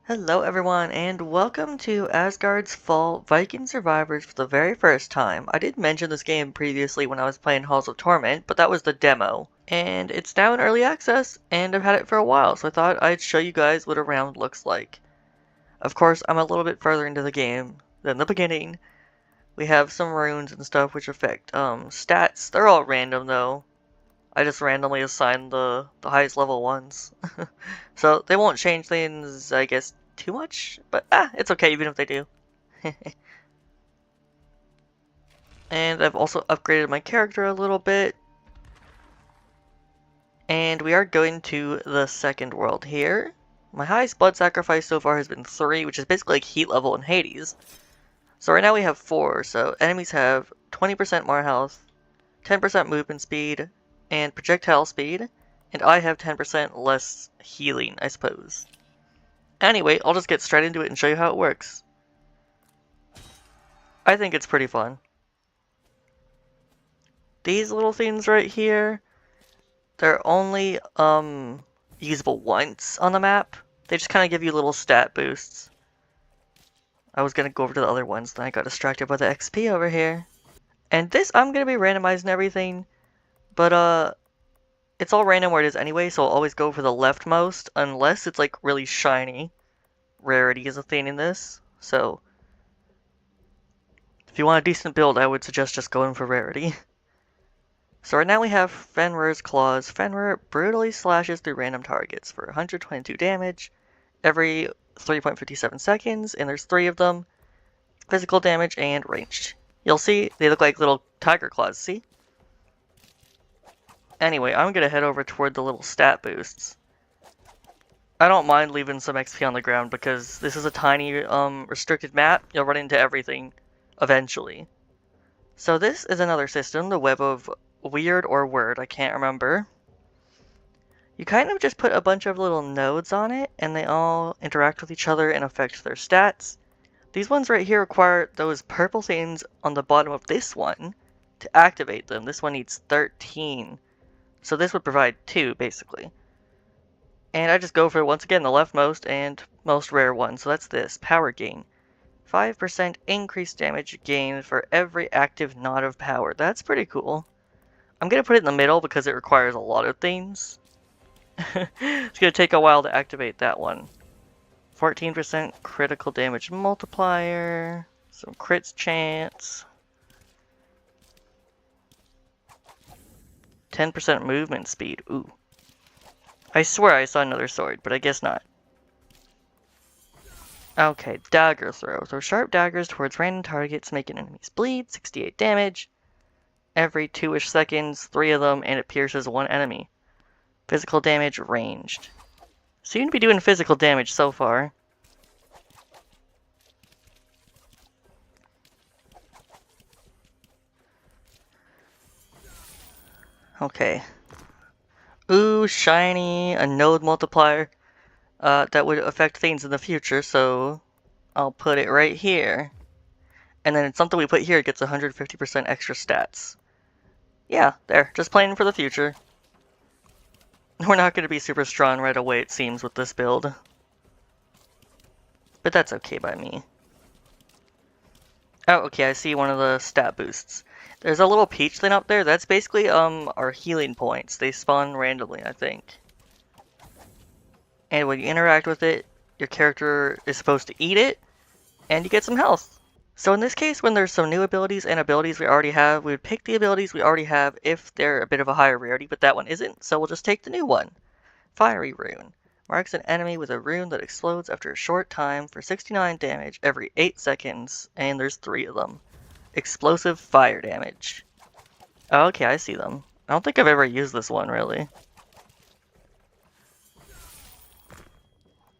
Hello everyone, and welcome to Asgard's Fall Viking Survivors for the very first time. I did mention this game previously when I was playing Halls of Torment, but that was the demo. And it's now in early access, and I've had it for a while, so I thought I'd show you guys what a round looks like. Of course, I'm a little bit further into the game than the beginning. We have some runes and stuff which affect stats. They're all random though. I just randomly assign the highest level ones. So they won't change things, I guess, too much, but it's okay even if they do. And I've also upgraded my character a little bit. And we are going to the second world here. My highest blood sacrifice so far has been 3, which is basically like heat level in Hades. So right now we have 4, so enemies have 20% more health, 10% movement speed, and projectile speed, and I have 10% less healing, I suppose. Anyway, I'll just get straight into it and show you how it works. I think it's pretty fun. These little things right here, they're only usable once on the map. They just kind of give you little stat boosts. I was gonna go over to the other ones, then I got distracted by the XP over here. And this, I'm gonna be randomizing everything, but it's all random where it is anyway, so I'll always go for the leftmost, unless it's like really shiny. Rarity is a thing in this, so if you want a decent build, I would suggest just going for rarity. So right now we have Fenrir's Claws. Fenrir brutally slashes through random targets for 122 damage every 3.57 seconds, and there's 3 of them. Physical damage and ranged. You'll see, they look like little tiger claws, see? Anyway, I'm gonna head over toward the little stat boosts. I don't mind leaving some XP on the ground because this is a tiny, restricted map. You'll run into everything eventually. So this is another system, the Web of Weird or Word, I can't remember. You kind of just put a bunch of little nodes on it, and they all interact with each other and affect their stats. These ones right here require those purple things on the bottom of this one to activate them. This one needs 13. So this would provide 2, basically. And I just go for, once again, the leftmost and most rare one. So that's this, Power Gain. 5% increased damage gained for every active knot of power. That's pretty cool. I'm going to put it in the middle because it requires a lot of things. It's going to take a while to activate that one. 14% critical damage multiplier. Some crits chance. 10% movement speed. Ooh. I swear I saw another sword, but I guess not. Okay, dagger throw. Throw sharp daggers towards random targets, making enemies bleed. 68 damage. Every 2-ish seconds, 3 of them, and it pierces 1 enemy. Physical damage ranged. Seem to be doing physical damage so far. Okay. Ooh, shiny, a node multiplier. That would affect things in the future, so I'll put it right here. And then it's something we put here gets 150% extra stats. Yeah, there, just playing for the future. We're not going to be super strong right away, it seems, with this build. But that's okay by me. Oh, okay, I see one of the stat boosts. There's a little peach thing up there. That's basically, our healing points. They spawn randomly, I think. And when you interact with it, your character is supposed to eat it, and you get some health. So in this case, when there's some new abilities and abilities we already have, we would pick the abilities we already have if they're a bit of a higher rarity, but that one isn't, so we'll just take the new one. Fiery Rune. Marks an enemy with a rune that explodes after a short time for 69 damage every 8 seconds, and there's 3 of them. Explosive fire damage. Oh, okay, I see them. I don't think I've ever used this one, really.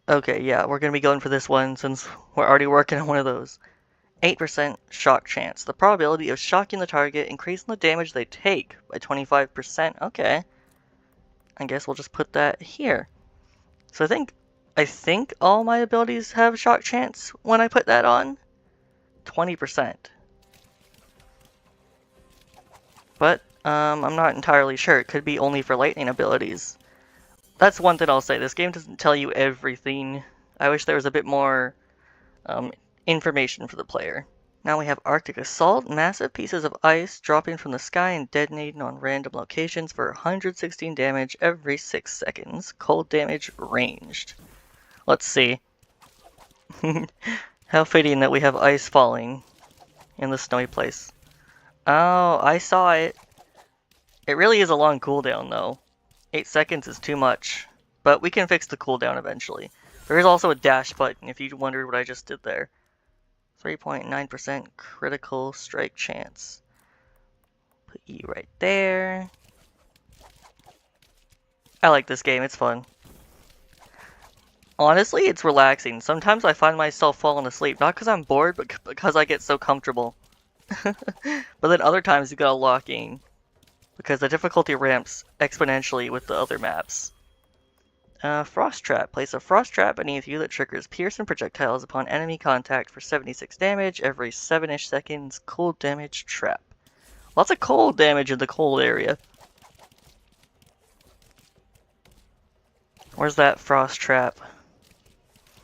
Okay, yeah, we're gonna be going for this one since we're already working on one of those. 8% shock chance. The probability of shocking the target, increasing the damage they take by 25%. Okay. I guess we'll just put that here. So I think all my abilities have shock chance when I put that on. 20%. But, I'm not entirely sure. It could be only for lightning abilities. That's one thing I'll say. This game doesn't tell you everything I wish there was a bit more information for the player. Now we have Arctic Assault, massive pieces of ice dropping from the sky and detonating on random locations for 116 damage every 6 seconds. Cold damage ranged. Let's see. How fitting that we have ice falling in the snowy place. Oh, I saw it. It really is a long cooldown though. 8 seconds is too much. But we can fix the cooldown eventually. There is also a dash button if you wondered what I just did there. 3.9% critical strike chance. Put E right there. I like this game, it's fun. Honestly, it's relaxing. Sometimes I find myself falling asleep, not because I'm bored, but because I get so comfortable. But then other times you gotta lock in, because the difficulty ramps exponentially with the other maps. Frost Trap. Place a frost trap beneath you that triggers piercing projectiles upon enemy contact for 76 damage every 7-ish seconds. Cold damage trap. Lots of cold damage in the cold area. Where's that frost trap?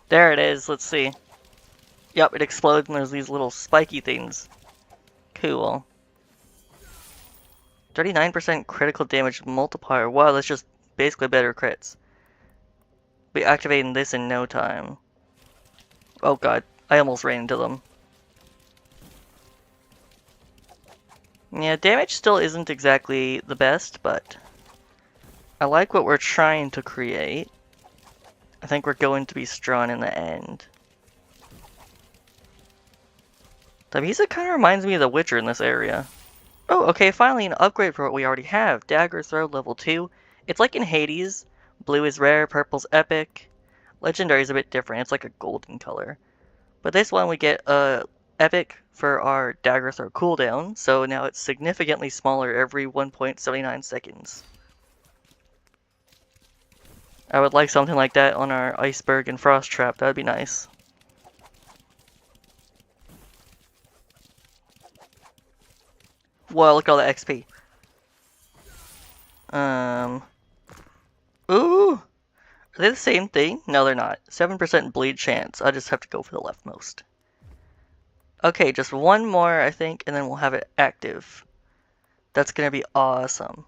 There it is, let's see. Yep, it explodes and there's these little spiky things. Cool. 39% critical damage multiplier. Wow, that's just basically better crits. Be activating this in no time. Oh god, I almost ran into them. Yeah, damage still isn't exactly the best, but I like what we're trying to create. I think we're going to be strong in the end. The music kind of reminds me of The Witcher in this area. Oh, okay, finally an upgrade for what we already have. Dagger Throw level 2. It's like in Hades. Blue is rare, purple's epic. Legendary is a bit different, it's like a golden color. But this one we get epic for our Dagger Throw cooldown, so now it's significantly smaller every 1.79 seconds. I would like something like that on our Iceberg and Frost Trap, that would be nice. Whoa, look at all the XP. Ooh! Are they the same thing? No, they're not. 7% bleed chance. I'll just have to go for the leftmost. Okay, just one more, I think, and then we'll have it active. That's gonna be awesome.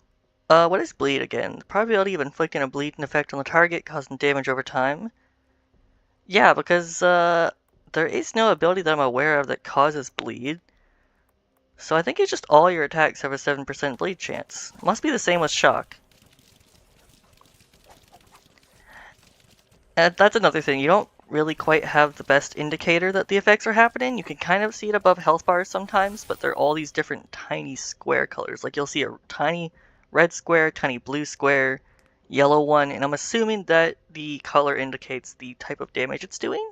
What is bleed again? The probability of inflicting a bleeding effect on the target, causing damage over time. Yeah, because, there is no ability that I'm aware of that causes bleed. So I think it's just all your attacks have a 7% bleed chance. Must be the same with shock. And that's another thing, you don't really quite have the best indicator that the effects are happening. You can kind of see it above health bars sometimes, but they're all these different tiny square colors. Like you'll see a tiny red square, tiny blue square, yellow one, and I'm assuming that the color indicates the type of damage it's doing.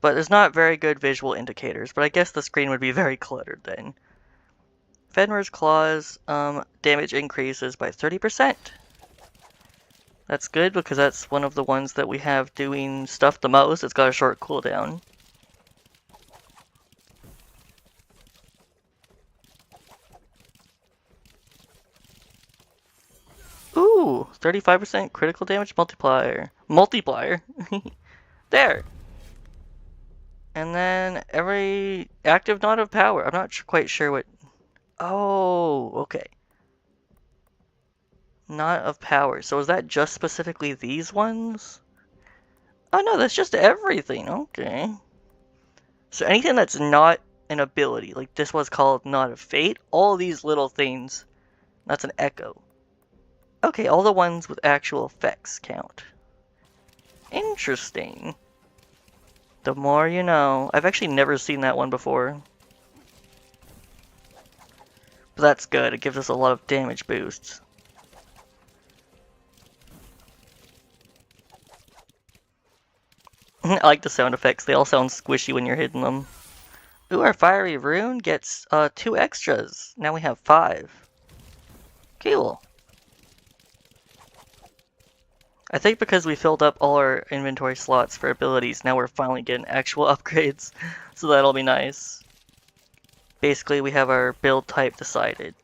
But there's not very good visual indicators, but I guess the screen would be very cluttered then. Fenrir's Claws, damage increases by 30%. That's good because that's one of the ones that we have doing stuff the most. It's got a short cooldown. Ooh, 35% critical damage multiplier. There! And then every active knot of power. I'm not quite sure what... Oh, okay. Knot of power. So is that just specifically these ones? Oh no, that's just everything. Okay. So anything that's not an ability, like this was called Knot of Fate, all these little things, that's an echo. Okay, all the ones with actual effects count. Interesting. The more you know. I've actually never seen that one before. But that's good, it gives us a lot of damage boosts. I like the sound effects, they all sound squishy when you're hitting them. Ooh, our Fiery Rune gets 2 extras. Now we have 5. Cool. I think because we filled up all our inventory slots for abilities, now we're finally getting actual upgrades, so that'll be nice. Basically, we have our build type decided.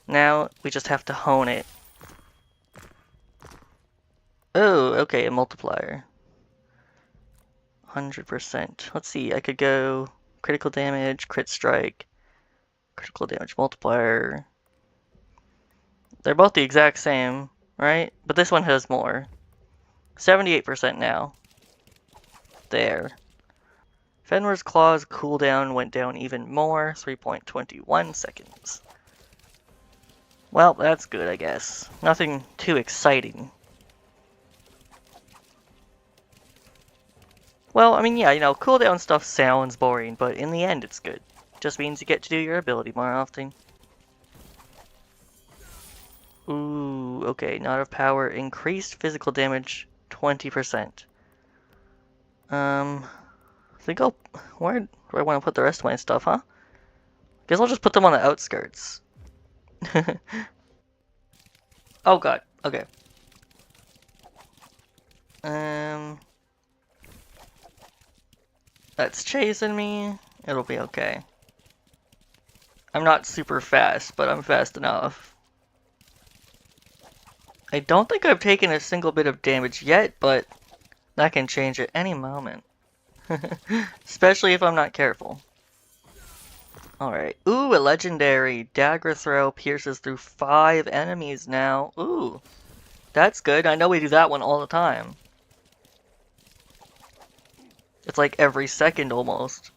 Now, we just have to hone it. Oh, okay, a multiplier. 100%. Let's see, I could go critical damage, crit strike, critical damage multiplier. They're both the exact same, right? But this one has more. 78% now. There. Fenrir's Claw's cooldown went down even more, 3.21 seconds. Well, that's good, I guess. Nothing too exciting. Well, I mean, yeah, cooldown stuff sounds boring, but in the end it's good. Just means you get to do your ability more often. Ooh, okay, Knot of Power, increased physical damage 20%. I think where do I want to put the rest of my stuff, huh? Guess I'll just put them on the outskirts. Oh god, okay. That's chasing me. It'll be okay. I'm not super fast, but I'm fast enough. I don't think I've taken a single bit of damage yet, but that can change at any moment. Especially if I'm not careful. Alright. Ooh, a legendary. Dagger throw pierces through 5 enemies now. Ooh. That's good. I know we do that one all the time. It's like every second almost.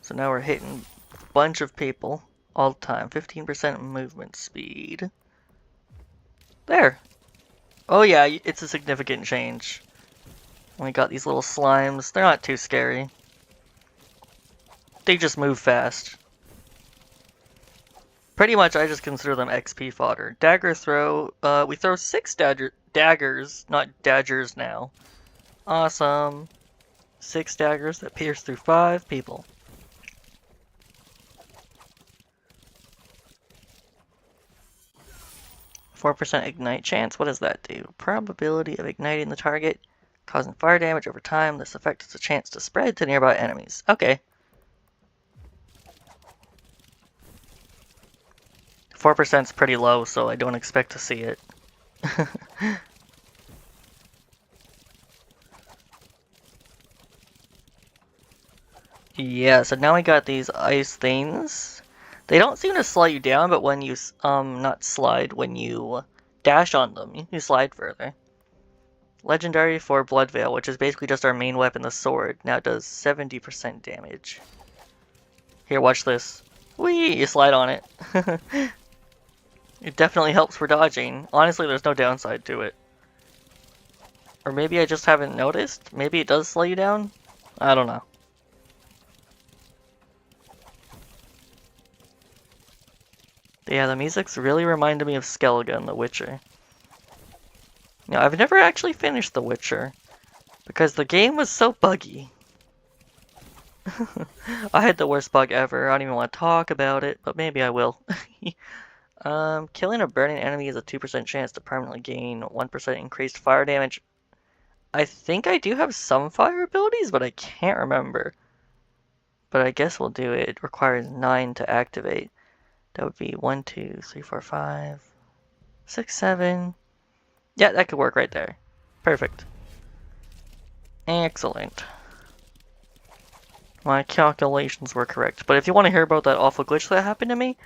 So now we're hitting a bunch of people all the time. 15% movement speed. There. Oh yeah, it's a significant change. We got these little slimes. They're not too scary. They just move fast. Pretty much I just consider them XP fodder. Dagger throw. We throw 6 daggers, not daggers now. Awesome. 6 daggers that pierce through 5 people. %4 ignite chance. What does that do? Probability of igniting the target, causing fire damage over time. This effect has a chance to spread to nearby enemies. Okay. 4% is pretty low, so I don't expect to see it. Yeah, so now we got these ice things. They don't seem to slow you down, but when you, not slide, when you dash on them, you can slide further. Legendary for Blood Veil, which is basically just our main weapon, the sword, now does 70% damage. Here, watch this. Whee! You slide on it. It definitely helps for dodging. Honestly, there's no downside to it. Or maybe I just haven't noticed? Maybe it does slow you down? I don't know. Yeah, the music's really reminded me of Skellige in The Witcher. Now, I've never actually finished The Witcher, because the game was so buggy. I had the worst bug ever. I don't even want to talk about it, but maybe I will. Killing a burning enemy is a 2% chance to permanently gain 1% increased fire damage. I think I do have some fire abilities, but I can't remember. But I guess we'll do it. It requires 9 to activate. That would be 1, 2, 3, 4, 5, 6, 7. Yeah, that could work right there. Perfect. Excellent. My calculations were correct. But if you want to hear about that awful glitch that happened to me,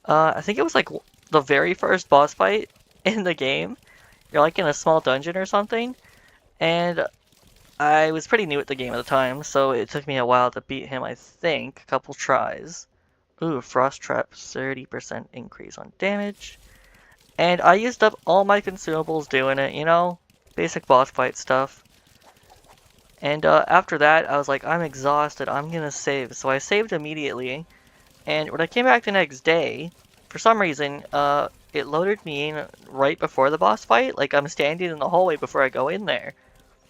I think it was like the very first boss fight in the game. You're like in a small dungeon or something, and I was pretty new at the game at the time, so it took me a while to beat him, I think. A couple tries. Ooh, Frost Trap, 30% increase on damage. And I used up all my consumables doing it, basic boss fight stuff. And after that, I was like, I'm exhausted, I'm gonna save. So I saved immediately, and when I came back the next day, for some reason, it loaded me in right before the boss fight. Like, I'm standing in the hallway before I go in there.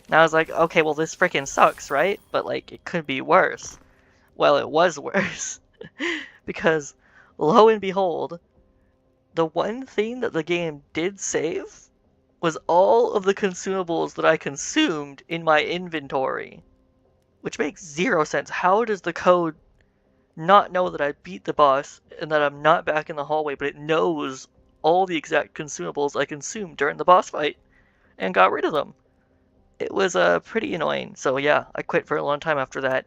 And I was like, okay, well, this freaking sucks, right? But, like, it could be worse. Well, it was worse. Because, lo and behold, the one thing that the game did save was all of the consumables that I consumed in my inventory. Which makes 0 sense. How does the code not know that I beat the boss and that I'm not back in the hallway, but it knows all the exact consumables I consumed during the boss fight and got rid of them? It was pretty annoying. So yeah, I quit for a long time after that.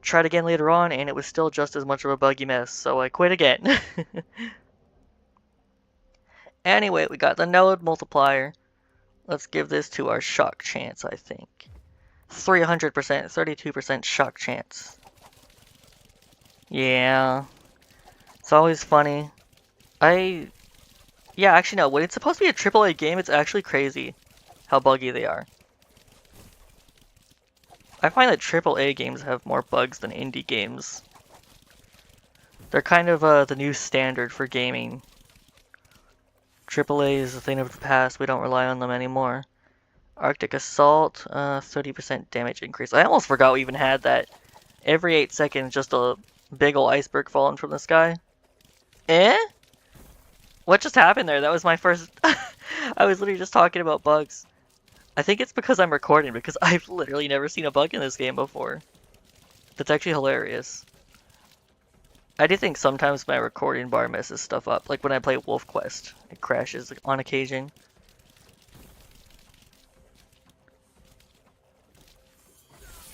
Tried again later on, and it was still just as much of a buggy mess, so I quit again. Anyway, we got the node multiplier. Let's give this to our shock chance, I think. 300%, 32% shock chance. Yeah. It's always funny. Yeah, actually no, when it's supposed to be a AAA game, it's actually crazy how buggy they are. I find that AAA games have more bugs than indie games. They're kind of the new standard for gaming. AAA is a thing of the past, we don't rely on them anymore. Arctic Assault, 30% damage increase. I almost forgot we even had that. Every 8 seconds, just a big ol' iceberg falling from the sky. Eh? What just happened there? That was my first... I was literally just talking about bugs. I think it's because I'm recording, because I've literally never seen a bug in this game before. That's actually hilarious. I do think sometimes my recording bar messes stuff up, like when I play Wolf Quest. It crashes on occasion.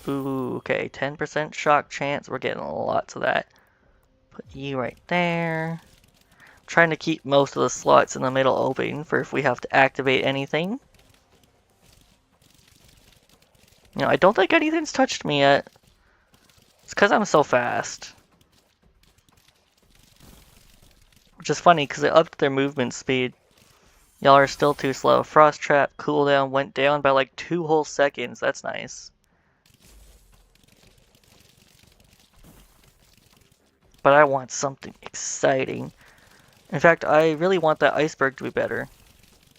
Ooh, okay, 10% shock chance. We're getting lots of that. Put you right there. I'm trying to keep most of the slots in the middle open for if we have to activate anything. You know, I don't think anything's touched me yet. It's because I'm so fast. Which is funny, because it upped their movement speed. Y'all are still too slow. Frost Trap cooldown went down by like 2 whole seconds. That's nice. But I want something exciting. In fact, I really want that Iceberg to be better.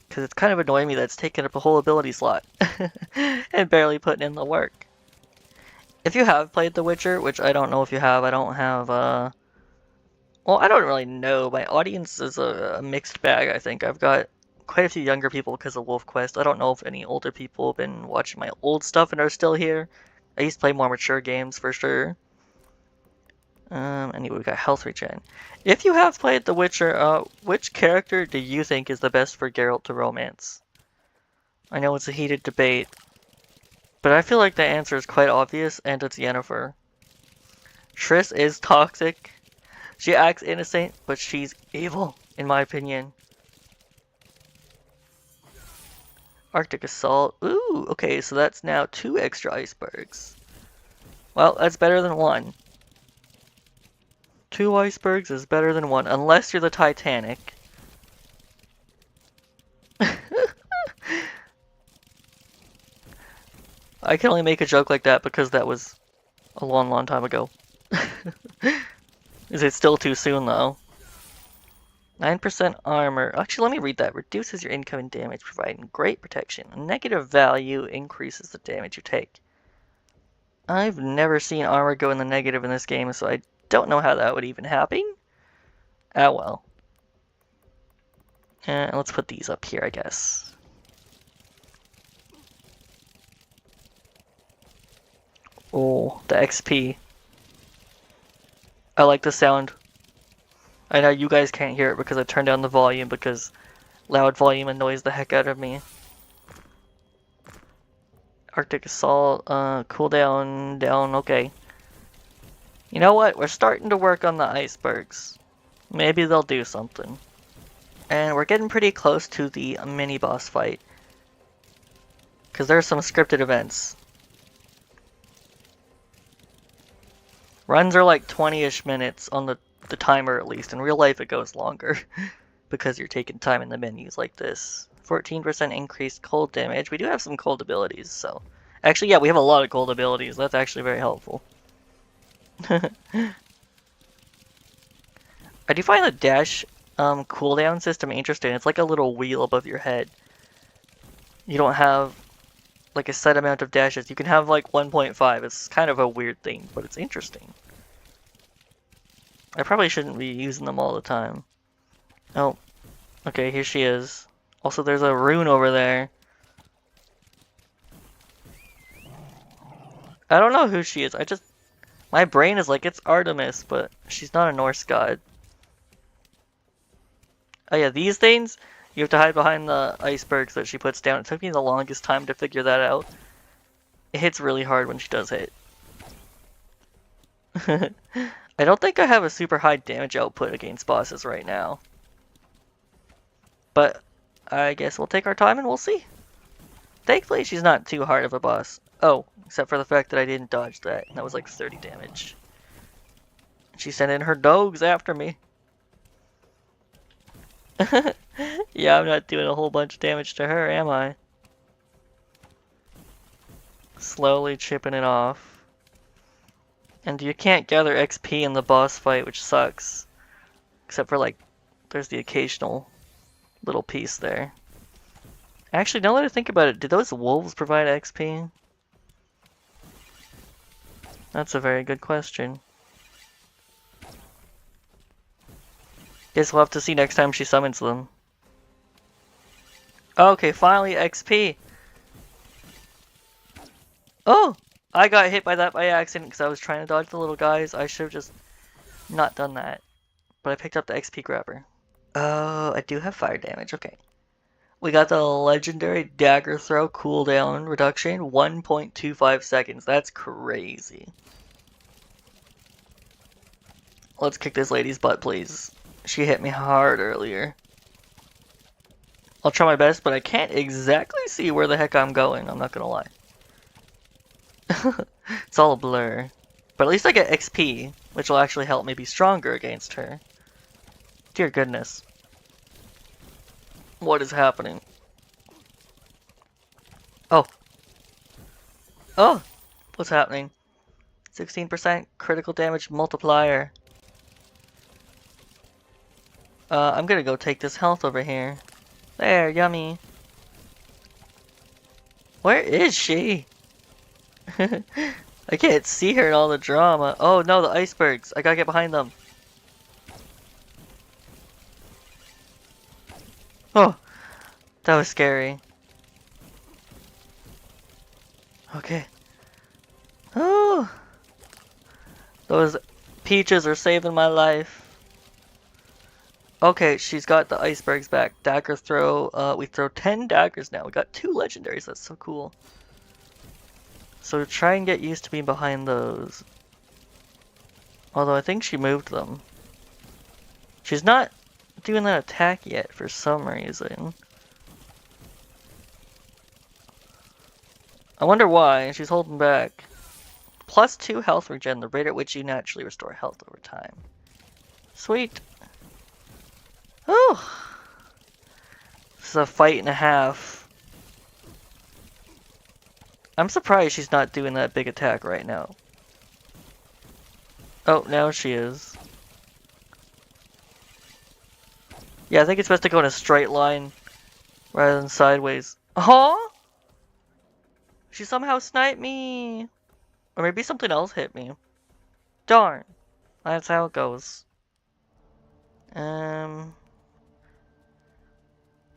Because it's kind of annoying me that it's taking up a whole ability slot. And barely putting in the work. If you have played The Witcher, which I don't know if you have, I don't have, well, I don't really know. My audience is a mixed bag, I think. I've got quite a few younger people because of Wolf Quest. I don't know if any older people have been watching my old stuff and are still here. I used to play more mature games, for sure. Anyway, we got health regen. If you have played The Witcher, which character do you think is the best for Geralt to romance? I know it's a heated debate, but I feel like the answer is quite obvious, and it's Yennefer. Triss is toxic. She acts innocent, but she's evil, in my opinion. Arctic Assault. Ooh, okay, so that's now 2 extra icebergs. Well, that's better than 1. 2 icebergs is better than 1, unless you're the Titanic. I can only make a joke like that because that was a long, long time ago. Is it still too soon, though? 9% armor. Actually, let me read that. Reduces your incoming damage, providing great protection. A negative value increases the damage you take. I've never seen armor go in the negative in this game, so I don't know how that would even happen. Ah, well. Let's put these up here, I guess. Oh, the XP. I like the sound. I know you guys can't hear it because I turned down the volume because loud volume annoys the heck out of me. Arctic Assault, cooldown, down, okay. You know what? We're starting to work on the icebergs. Maybe they'll do something. And we're getting pretty close to the mini-boss fight. Because there's some scripted events. Runs are like 20-ish minutes on the timer at least. In real life it goes longer. Because you're taking time in the menus like this. 14% increased cold damage. We do have some cold abilities, so... Actually, yeah, we have a lot of cold abilities. That's actually very helpful. I do find the dash cooldown system interesting. It's like a little wheel above your head. You don't have like a set amount of dashes. You can have like 1.5. It's kind of a weird thing, but it's interesting. I probably shouldn't be using them all the time. Oh, okay, here she is. Also, there's a rune over there. I don't know who she is. My brain is like, it's Artemis, but she's not a Norse god. Oh yeah, these things, you have to hide behind the icebergs that she puts down. It took me the longest time to figure that out. It hits really hard when she does hit. I don't think I have a super high damage output against bosses right now. But I guess we'll take our time and we'll see. Thankfully, she's not too hard of a boss. Oh, except for the fact that I didn't dodge that. That was like 30 damage. She sent in her dogs after me. Yeah, I'm not doing a whole bunch of damage to her, am I? Slowly chipping it off. And you can't gather XP in the boss fight, which sucks. Except for like, there's the occasional little piece there. Actually, now that I think about it, did those wolves provide XP? That's a very good question. Guess we'll have to see next time she summons them. Okay, finally XP! Oh! I got hit by that by accident because I was trying to dodge the little guys. I should have just not done that. But I picked up the XP grabber. Oh, I do have fire damage, okay. We got the legendary dagger throw cooldown reduction, 1.25 seconds. That's crazy. Let's kick this lady's butt, please. She hit me hard earlier. I'll try my best, but I can't exactly see where the heck I'm going, I'm not gonna lie. It's all a blur. But at least I get XP, which will actually help me be stronger against her. Dear goodness. What is happening? Oh. Oh! What's happening? 16% critical damage multiplier. I'm gonna go take this health over here. There, yummy. Where is she? I can't see her in all the drama. Oh no, the icebergs. I gotta get behind them. Oh, that was scary. Okay. Oh, those peaches are saving my life. Okay, she's got the icebergs back. Dagger throw. We throw 10 daggers now. We got 2 legendaries. That's so cool. So try and get used to being behind those. Although I think she moved them. She's not doing that attack yet for some reason. I wonder why. She's holding back. Plus 2 health regen, the rate at which you naturally restore health over time. Sweet. Oh, this is a fight and a half. I'm surprised she's not doing that big attack right now. Oh, now she is. Yeah, I think it's best to go in a straight line rather than sideways. Huh? She somehow sniped me. Or maybe something else hit me. Darn. That's how it goes.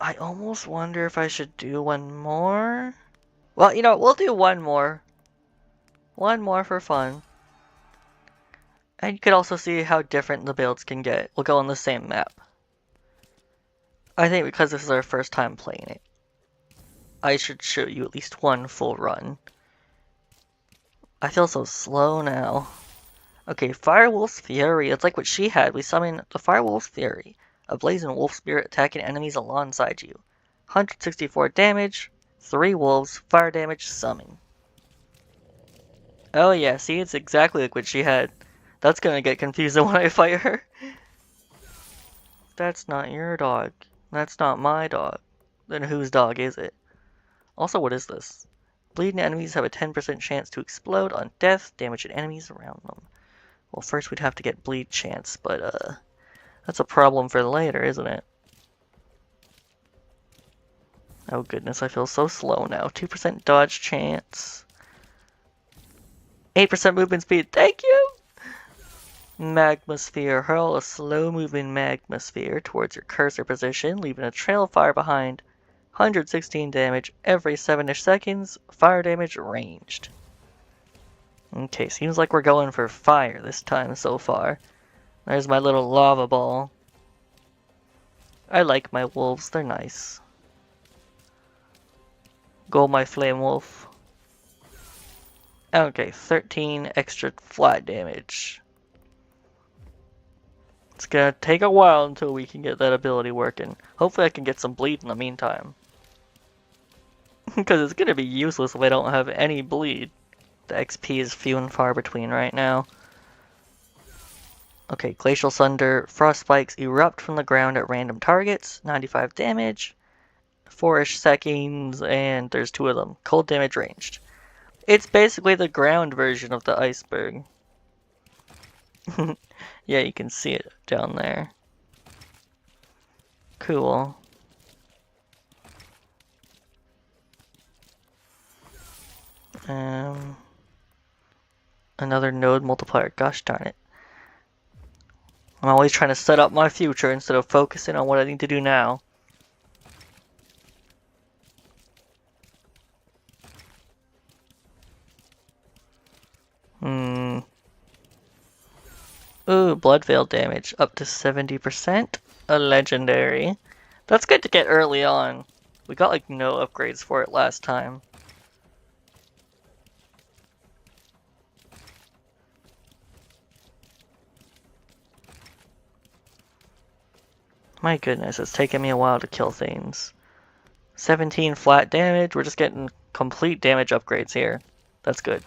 I almost wonder if I should do one more. Well, you know, we'll do one more. One more for fun. And you could also see how different the builds can get. We'll go on the same map. I think because this is our first time playing it, I should show you at least one full run. I feel so slow now. Okay, Firewolf's Fury. It's like what she had. We summon the Firewolf's Fury. A blazing wolf spirit attacking enemies alongside you. 164 damage, 3 wolves, fire damage, summon. Oh yeah, see, it's exactly like what she had. That's gonna get confusing when I fight her. That's not your dog. That's not my dog. Then whose dog is it? Also, what is this? Bleeding enemies have a 10% chance to explode on death, damaging enemies around them. Well, first we'd have to get bleed chance, but that's a problem for later, isn't it? Oh goodness, I feel so slow now. 2% dodge chance. 8% movement speed, thank you! Magma Sphere. Hurl a slow-moving magma sphere towards your cursor position, leaving a trail of fire behind. 116 damage every 7-ish seconds. Fire damage ranged. Okay, seems like we're going for fire this time so far. There's my little lava ball. I like my wolves, they're nice. Go my flame wolf. Okay, 13 extra flat damage. It's gonna take a while until we can get that ability working. Hopefully I can get some bleed in the meantime. Because it's gonna be useless if I don't have any bleed. The XP is few and far between right now. Okay, Glacial Thunder. Frost spikes erupt from the ground at random targets. 95 damage. 4-ish seconds, and there's 2 of them. Cold damage ranged. It's basically the ground version of the iceberg. Yeah, you can see it down there. Cool. Another node multiplier. Gosh darn it. I'm always trying to set up my future instead of focusing on what I need to do now. Ooh, blood veil damage up to 70%. A legendary. That's good to get early on. We got like no upgrades for it last time. My goodness, it's taken me a while to kill things. 17 flat damage. We're just getting complete damage upgrades here. That's good.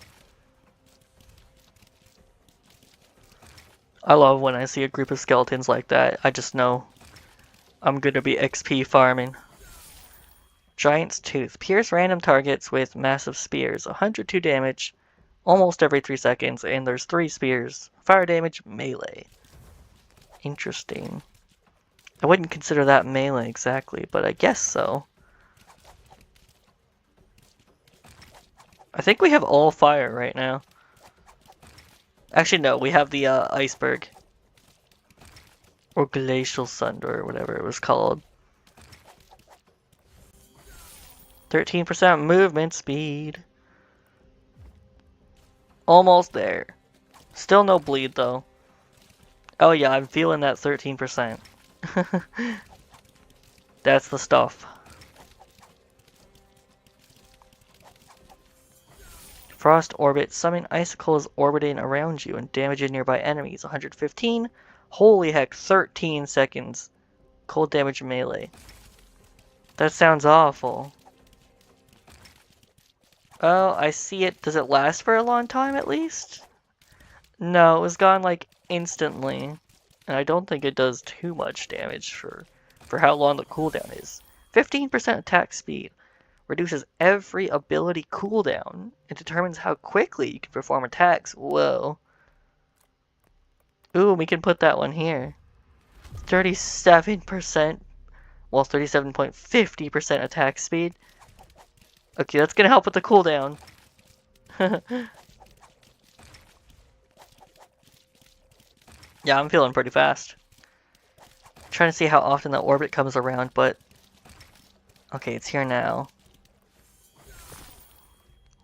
I love when I see a group of skeletons like that. I just know I'm gonna be XP farming. Giant's Tooth. Pierce random targets with massive spears. 102 damage almost every 3 seconds, and there's 3 spears. Fire damage, melee. Interesting. I wouldn't consider that melee exactly, but I guess so. I think we have all fire right now. Actually, no, we have the Iceberg. Or Glacial Thunder, or whatever it was called. 13% movement speed. Almost there. Still no bleed, though. Oh yeah, I'm feeling that 13%. That's the stuff. Frost Orbit. Summon icicles orbiting around you and damaging nearby enemies. 115. Holy heck, 13 seconds. Cold damage melee. That sounds awful. Oh, I see it. Does it last for a long time at least? No, it was gone like instantly. And I don't think it does too much damage for how long the cooldown is. 15% attack speed. Reduces every ability cooldown. It determines how quickly you can perform attacks. Whoa. Ooh, we can put that one here. 37%. Well, 37.50% attack speed. Okay, that's gonna help with the cooldown. Yeah, I'm feeling pretty fast. Trying to see how often the orbit comes around, but... Okay, it's here now.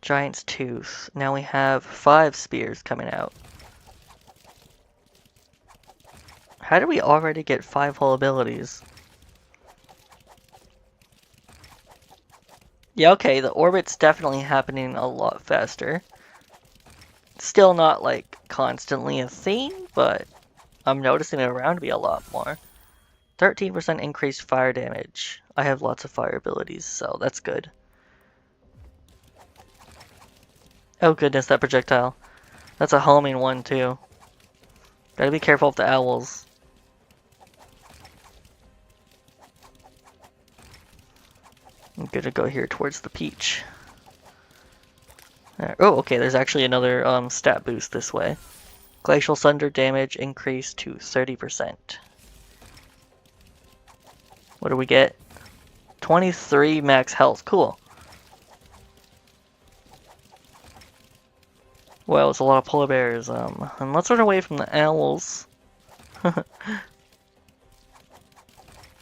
Giant's Tooth. Now we have 5 spears coming out. How did we already get 5 whole abilities? Yeah, okay, the orbit's definitely happening a lot faster. Still not, like, constantly a thing, but I'm noticing it around me a lot more. 13% increased fire damage. I have lots of fire abilities, so that's good. Oh goodness, that projectile. That's a homing one, too. Gotta be careful of the owls. I'm gonna go here towards the peach. Oh, okay, there's actually another stat boost this way. Glacial Thunder damage increased to 30%. What do we get? 23 max health. Cool. Well, it's a lot of polar bears. And let's run away from the owls.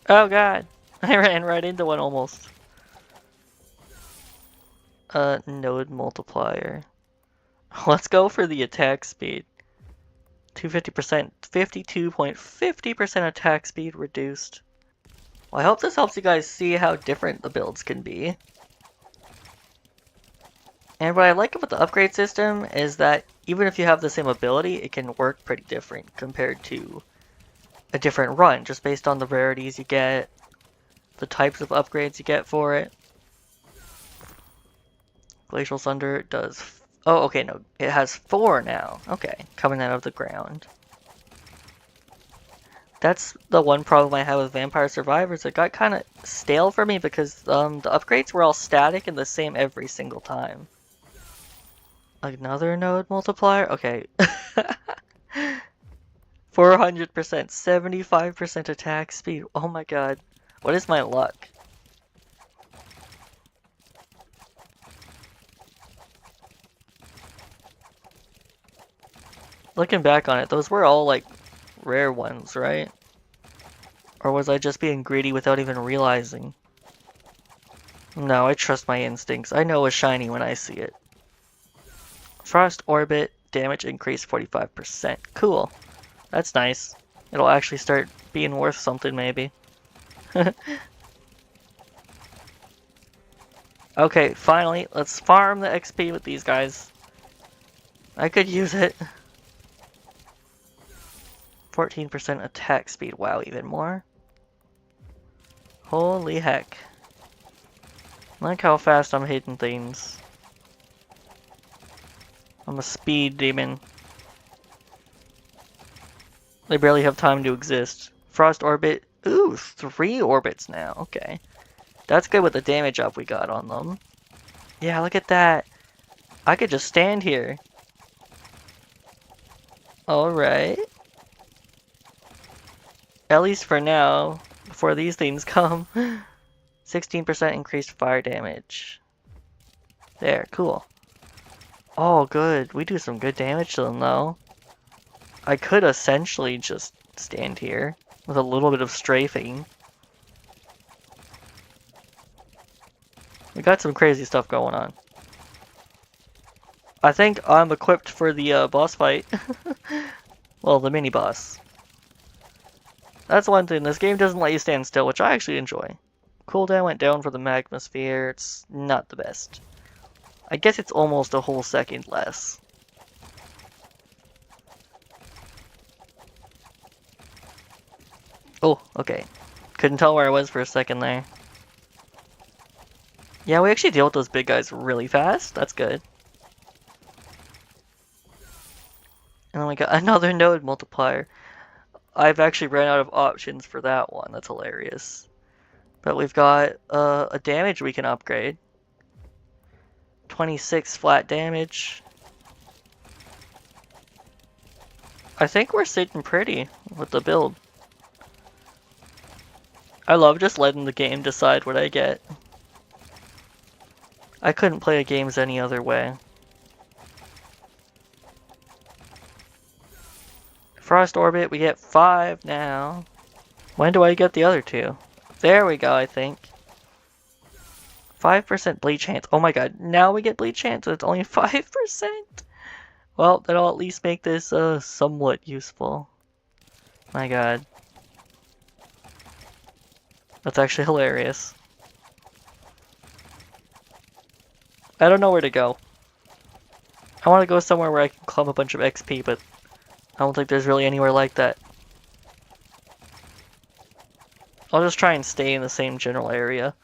Oh god! I ran right into one almost. Node multiplier. Let's go for the attack speed. 250%, 52.50% attack speed reduced. Well, I hope this helps you guys see how different the builds can be. And what I like about the upgrade system is that even if you have the same ability, it can work pretty different compared to a different run, just based on the rarities you get, the types of upgrades you get for it. Glacial Thunder does... Oh, okay, no. It has 4 now. Okay, coming out of the ground. That's the one problem I had with Vampire Survivors. It got kind of stale for me because the upgrades were all static and the same every single time. Another node multiplier? Okay. 400%, 75% attack speed. Oh my god. What is my luck? Looking back on it, those were all like rare ones, right? Or was I just being greedy without even realizing? No, I trust my instincts. I know a shiny when I see it. Frost Orbit, damage increase 45%. Cool. That's nice. It'll actually start being worth something, maybe. Okay, finally, let's farm the XP with these guys. I could use it. 14% attack speed. Wow, even more. Holy heck. Look how fast I'm hitting things. I'm a speed demon. They barely have time to exist. Frost Orbit. Ooh, 3 orbits now. Okay. That's good with the damage up we got on them. Yeah, look at that. I could just stand here. Alright. At least for now, before these things come. 16% increased fire damage. There, cool. Oh, good. We do some good damage to them, though. I could essentially just stand here with a little bit of strafing. We got some crazy stuff going on. I think I'm equipped for the boss fight. Well, the mini-boss. That's one thing, this game doesn't let you stand still, which I actually enjoy. Cooldown went down for the magma sphere, it's not the best. I guess it's almost a whole second less. Oh, okay. Couldn't tell where I was for a second there. Yeah, we actually deal with those big guys really fast, that's good. And then we got another node multiplier. I've actually ran out of options for that one, that's hilarious. But we've got a damage we can upgrade. 26 flat damage. I think we're sitting pretty with the build. I love just letting the game decide what I get. I couldn't play games any other way. Frost Orbit, we get 5 now. When do I get the other 2? There we go, I think. 5% bleed chance. Oh my god, now we get bleed chance, so it's only 5%? Well, that'll at least make this somewhat useful. My god. That's actually hilarious. I don't know where to go. I want to go somewhere where I can clump a bunch of XP, but I don't think there's really anywhere like that. I'll just try and stay in the same general area,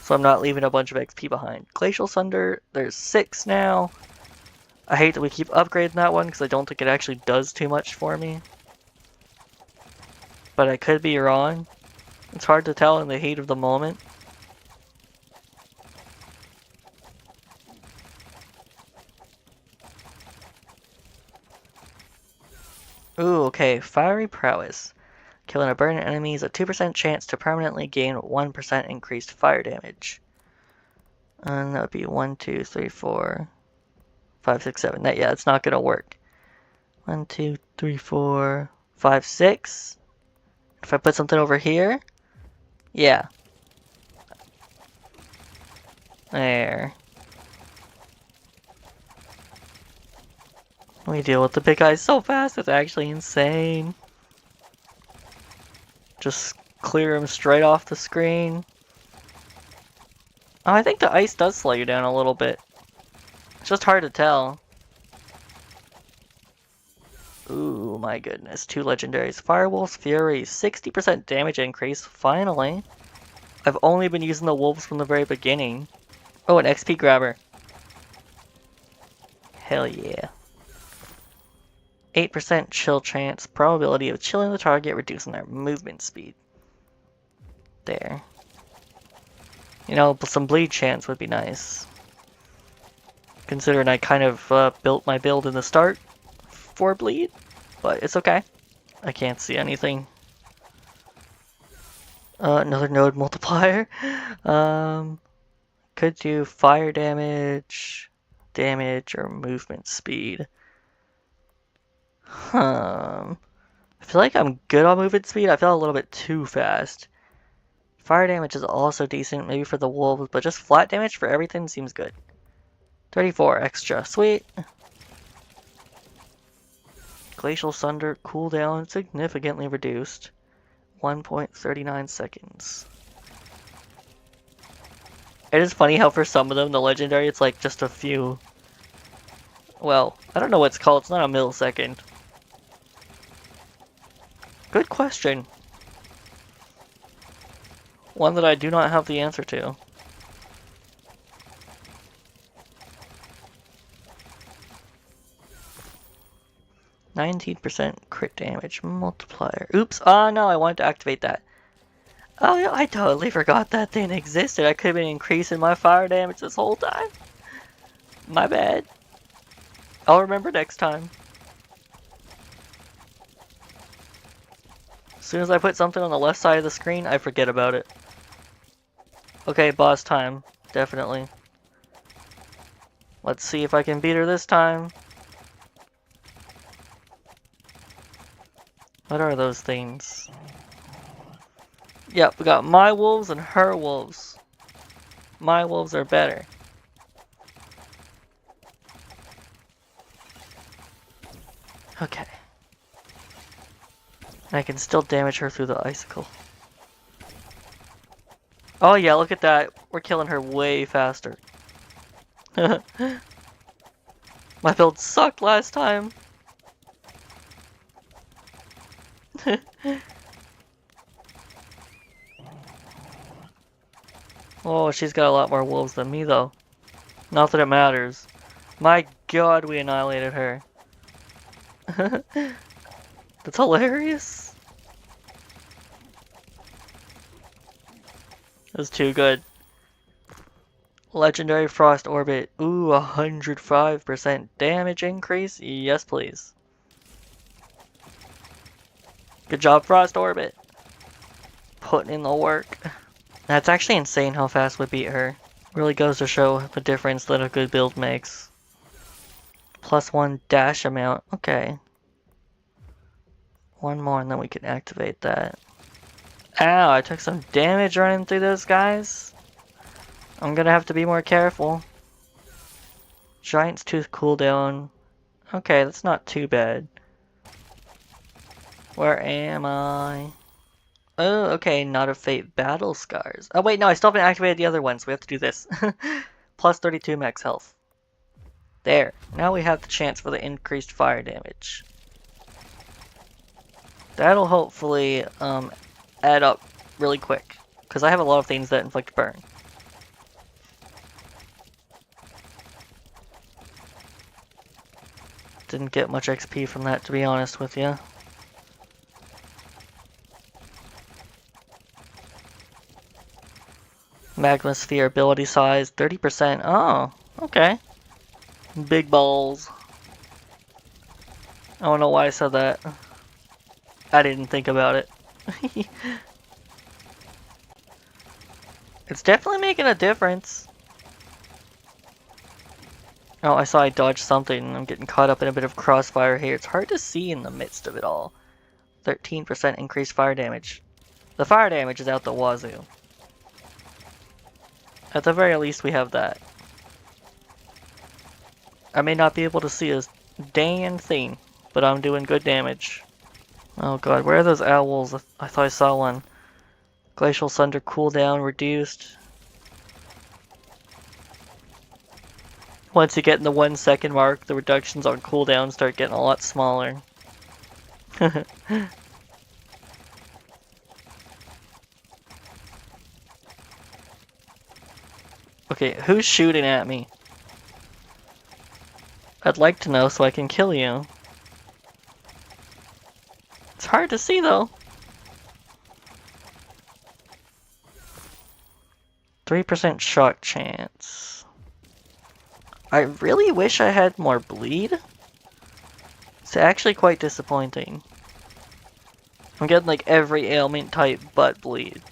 so I'm not leaving a bunch of XP behind. Glacial Thunder, there's 6 now. I hate that we keep upgrading that one, because I don't think it actually does too much for me. But I could be wrong. It's hard to tell in the heat of the moment. Ooh, okay, Fiery Prowess. Killing a burning enemy is a 2% chance to permanently gain 1% increased fire damage. And that would be 1, 2, 3, 4, 5, 6, 7. Yeah, it's not gonna work. 1, 2, 3, 4, 5, 6. If I put something over here, yeah. There. We deal with the big guys so fast, it's actually insane. Just clear them straight off the screen. Oh, I think the ice does slow you down a little bit. just hard to tell. Ooh, my goodness. 2 legendaries. Firewolf's Fury, 60% damage increase, finally. I've only been using the wolves from the very beginning. Oh, an XP grabber. Hell yeah. 8% chill chance, probability of chilling the target, reducing their movement speed. There. You know, some bleed chance would be nice. Considering I kind of built my build in the start for bleed, but it's okay. I can't see anything. Another node multiplier. Could do fire damage, or movement speed. I feel like I'm good on movement speed. I feel a little bit too fast. Fire damage is also decent, maybe for the wolves, but just flat damage for everything seems good. 34 extra, sweet. Glacial Thunder cooldown significantly reduced. 1.39 seconds. It is funny how for some of them, the legendary, it's like just a few. Well, I don't know what it's called, it's not a millisecond. Good question. One that I do not have the answer to. %, crit damage multiplier. Oops, oh no, I wanted to activate that. Oh yeah, I totally forgot that thing existed. I could have been increasing my fire damage this whole time. My bad. I'll remember next time. As soon as I put something on the left side of the screen, I forget about it. Okay, boss time. Definitely. Let's see if I can beat her this time. What are those things? Yep, we got my wolves and her wolves. My wolves are better. Okay. I can still damage her through the icicle. Oh yeah, look at that. We're killing her way faster. My build sucked last time. Oh, she's got a lot more wolves than me though. Not that it matters. My god, we annihilated her. That's hilarious. That's too good. Legendary Frost Orbit. Ooh, 105% damage increase? Yes, please. Good job, Frost Orbit. Putting in the work. That's actually insane how fast we beat her. Really goes to show the difference that a good build makes. +1 dash amount. Okay. One more and then we can activate that. Ow, I took some damage running through those guys. I'm gonna have to be more careful. Giant's Tooth cooldown. Okay, that's not too bad. Where am I? Oh, okay, Not of Fate Battle Scars. Oh wait, no, I still haven't activated the other one, so we have to do this. +32 max health. There. Now we have the chance for the increased fire damage. That'll hopefully add up really quick, because I have a lot of things that inflict burn. Didn't get much XP from that, to be honest with you. Magma Sphere ability size, 30%. Oh, okay. Big balls. I don't know why I said that. I didn't think about it. It's definitely making a difference. Oh, I saw I dodged something. I'm getting caught up in a bit of crossfire here. It's hard to see in the midst of it all. 13% increased fire damage. The fire damage is out the wazoo. At the very least, we have that. I may not be able to see a dang thing, but I'm doing good damage. Oh god, where are those owls? I thought I saw one. Glacial Thunder cooldown reduced. Once you get in the 1 second mark, the reductions on cooldown start getting a lot smaller. Okay, who's shooting at me? I'd like to know so I can kill you. It's hard to see though. 3% shot chance. I really wish I had more bleed. It's actually quite disappointing. I'm getting like every ailment type but bleed.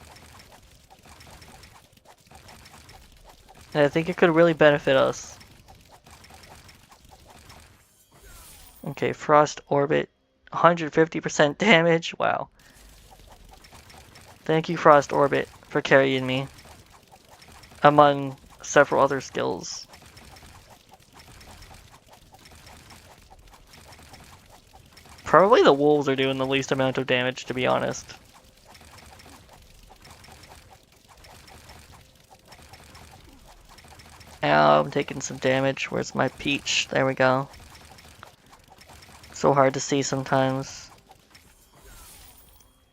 And I think it could really benefit us. Okay, Frost Orbit. 150% damage. Wow. Thank you, Frost Orbit, for carrying me. Among several other skills. Probably the wolves are doing the least amount of damage, to be honest. Ow, I'm taking some damage. Where's my peach? There we go. So hard to see sometimes.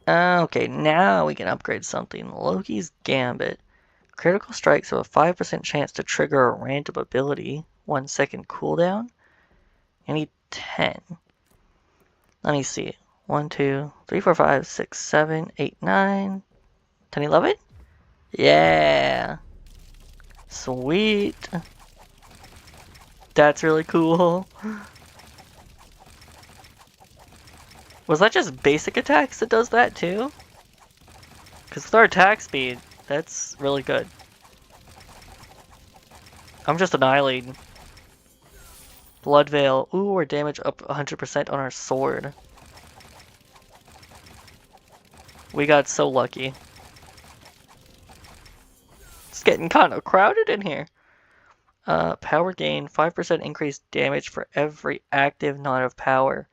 Okay, now we can upgrade something. Loki's Gambit. Critical strikes have a 5% chance to trigger a random ability. 1 second cooldown. I need 10. Let me see. 1, 2, 3, 4, 5, 6, 7, 8, 9, 10, 11? Yeah! Sweet! That's really cool. Was that just basic attacks that does that too? Because with our attack speed, that's really good. I'm just annihilating. Blood Veil. Ooh, our damage up 100% on our sword. We got so lucky. It's getting kind of crowded in here. Power gain. 5% increased damage for every active knot of power.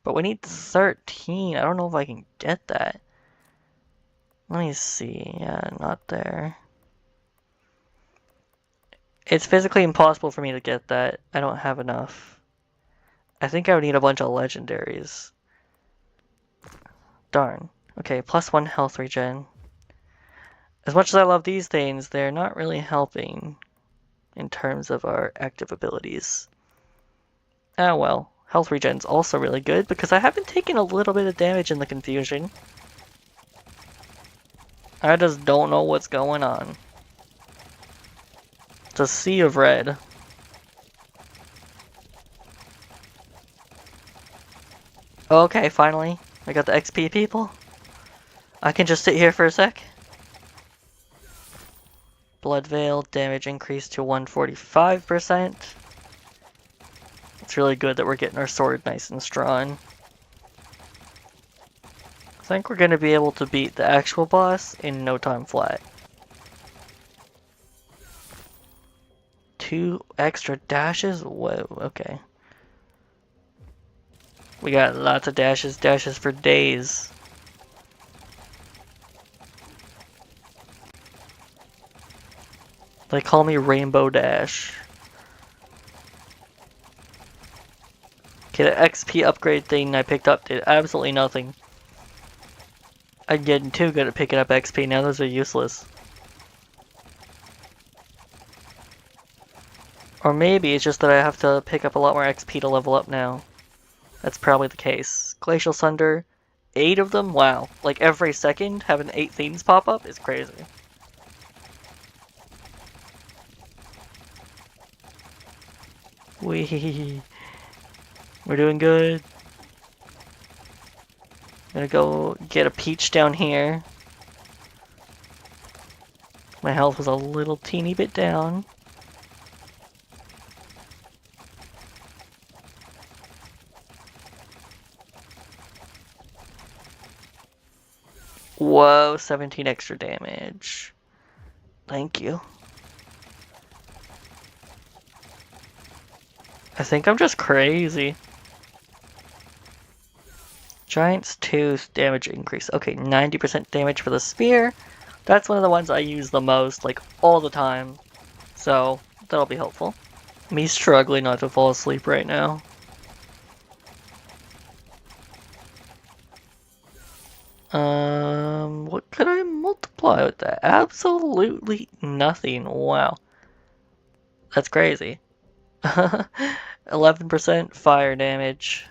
But we need 13. I don't know if I can get that. Let me see. Yeah, not there. It's physically impossible for me to get that. I don't have enough. I think I would need a bunch of legendaries. Darn. Okay, +1 health regen. As much as I love these things, they're not really helping in terms of our active abilities. Oh well. Health regen's also really good because I have been taking a little bit of damage in the confusion. I just don't know what's going on. It's a sea of red. Okay, finally. I got the XP, people. I can just sit here for a sec. Blood Veil, damage increased to 145%. It's really good that we're getting our sword nice and strong. I think we're going to be able to beat the actual boss in no time flat. 2 extra dashes? Whoa, okay. We got lots of dashes for days. They call me Rainbow Dash. Okay, the XP upgrade thing I picked up did absolutely nothing. I'm getting too good at picking up XP, now those are useless. Or maybe it's just that I have to pick up a lot more XP to level up now. That's probably the case. Glacial Sunder, 8 of them? Wow. Like every second, having 8 things pop up is crazy. We're doing good. I'm gonna go get a peach down here. My health was a little teeny bit down. Whoa, 17 extra damage. Thank you. I think I'm just crazy. Giant's Tooth damage increase. Okay, 90% damage for the spear. That's one of the ones I use the most, like all the time. So, that'll be helpful. Me struggling not to fall asleep right now. What could I multiply with that? Absolutely nothing. Wow. That's crazy. 11% fire damage.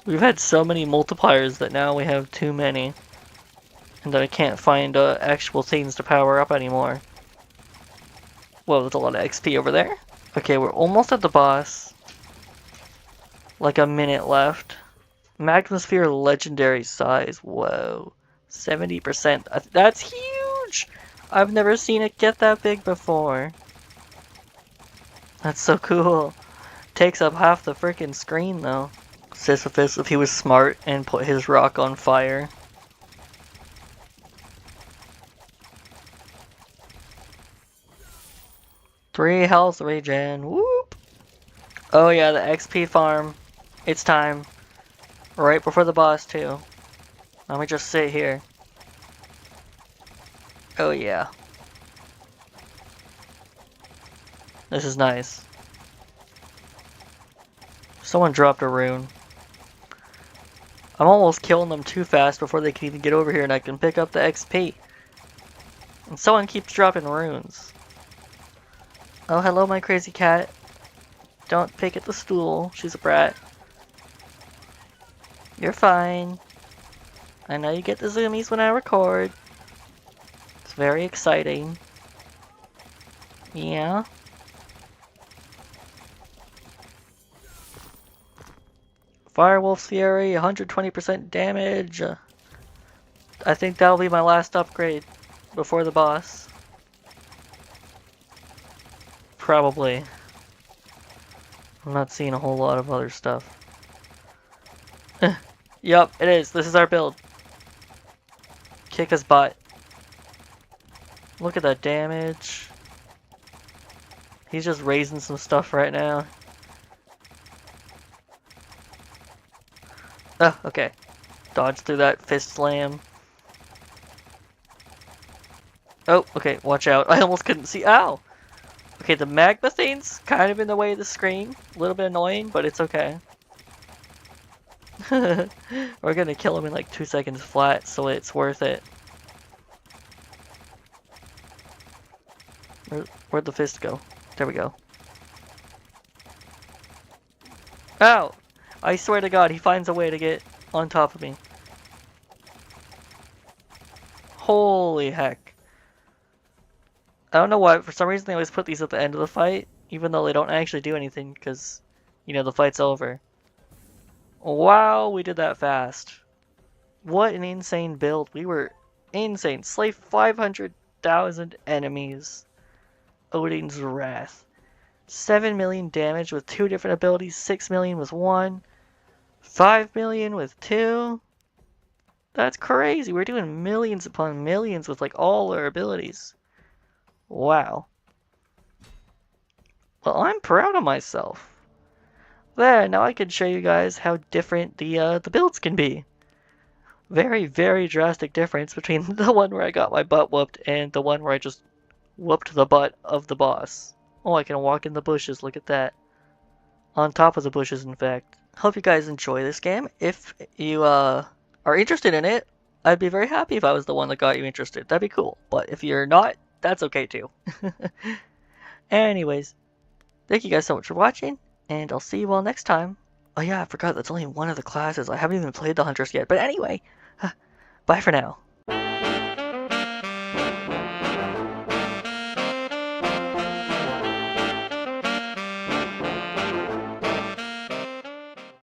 We've had so many multipliers that now we have too many. And that I can't find actual things to power up anymore. Whoa, there's a lot of XP over there. Okay, we're almost at the boss. Like a minute left. Magmasphere legendary size. Whoa. 70%. That's huge! I've never seen it get that big before. That's so cool. Takes up half the freaking screen though. Sisyphus, if he was smart and put his rock on fire. Three health regen. Whoop! Oh yeah, the XP farm. It's time. Right before the boss too. Let me just sit here. Oh yeah. This is nice. Someone dropped a rune. I'm almost killing them too fast before they can even get over here and I can pick up the XP. And someone keeps dropping runes. Oh, hello, my crazy cat. Don't pick at the stool. She's a brat. You're fine. I know you get the zoomies when I record. It's very exciting. Yeah. Firewolf's Fury, 120% damage. I think that'll be my last upgrade before the boss. Probably. I'm not seeing a whole lot of other stuff. Yup, it is. This is our build. Kick his butt. Look at that damage. He's just raising some stuff right now. Oh, okay. Dodge through that fist slam. Oh, okay, watch out. I almost couldn't see. Ow! Okay, the magma thing's kind of in the way of the screen. A little bit annoying, but it's okay. We're gonna kill him in like 2 seconds flat, so it's worth it. Where'd the fist go? There we go. Ow! I swear to God, he finds a way to get on top of me. Holy heck. I don't know why, for some reason they always put these at the end of the fight, even though they don't actually do anything, because, you know, the fight's over. Wow, we did that fast. What an insane build. We were insane. Slay 500,000 enemies. Odin's Wrath. 7 million damage with 2 different abilities, 6 million with 1, 5 million with 2. That's crazy. We're doing millions upon millions with like all our abilities. Wow. Well, I'm proud of myself. There, now I can show you guys how different the builds can be. Very, very drastic difference between the one where I got my butt whooped and the one where I just whooped the butt of the boss. Oh, I can walk in the bushes, look at that. On top of the bushes, in fact. Hope you guys enjoy this game. If you are interested in it, I'd be very happy if I was the one that got you interested. That'd be cool. But if you're not, that's okay too. Anyways, thank you guys so much for watching, and I'll see you all next time. Oh yeah, I forgot that's only one of the classes. I haven't even played the Huntress yet. But anyway, bye for now.